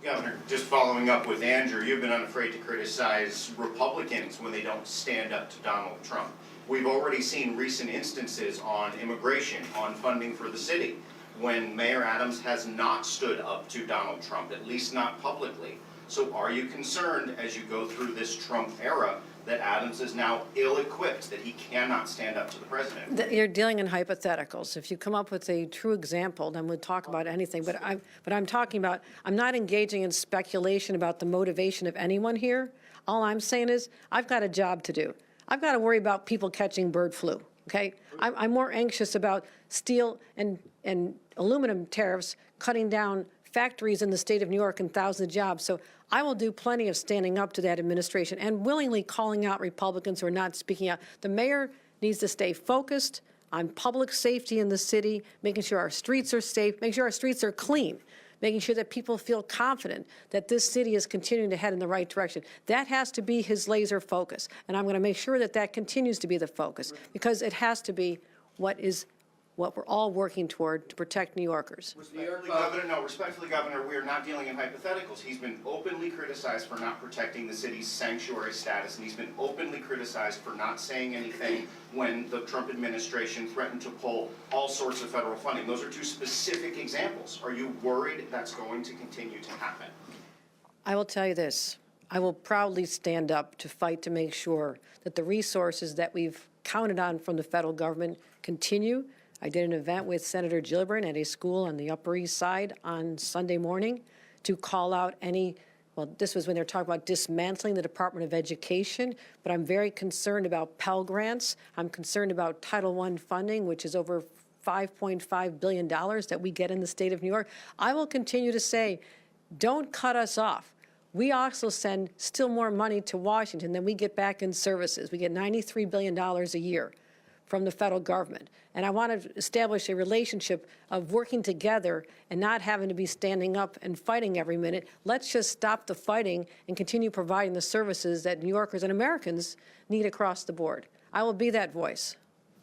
Governor, just following up with Andrew, you've been unafraid to criticize Republicans when they don't stand up to Donald Trump. We've already seen recent instances on immigration, on funding for the city, when Mayor Adams has not stood up to Donald Trump, at least not publicly. So are you concerned as you go through this Trump era that Adams is now ill-equipped, that he cannot stand up to the president? You're dealing in hypotheticals. If you come up with a true example, then we'll talk about anything. But I'm talking about, I'm not engaging in speculation about the motivation of anyone here. All I'm saying is I've got a job to do. I've got to worry about people catching bird flu, okay? I'm more anxious about steel and aluminum tariffs cutting down factories in the state of New York and thousands of jobs. So I will do plenty of standing up to that administration and willingly calling out Republicans who are not speaking out. The mayor needs to stay focused on public safety in the city, making sure our streets are safe, making sure our streets are clean, making sure that people feel confident that this city is continuing to head in the right direction. That has to be his laser focus. And I'm going to make sure that that continues to be the focus, because it has to be what we're all working toward to protect New Yorkers. Respectfully, Governor, we are not dealing in hypotheticals. He's been openly criticized for not protecting the city's sanctuary status, and he's been openly criticized for not saying anything when the Trump administration threatened to pull all sorts of federal funding. Those are two specific examples. Are you worried that's going to continue to happen? I will tell you this. I will proudly stand up to fight to make sure that the resources that we've counted on from the federal government continue. I did an event with Senator Gillibrand at a school on the Upper East Side on Sunday morning to call out this was when they were talking about dismantling the Department of Education, but I'm very concerned about Pell Grants. I'm concerned about Title I funding, which is over $5.5 billion that we get in the state of New York. I will continue to say, don't cut us off. We also send still more money to Washington than we get back in services. We get $93 billion a year from the federal government. And I want to establish a relationship of working together and not having to be standing up and fighting every minute. Let's just stop the fighting and continue providing the services that New Yorkers and Americans need across the board. I will be that voice.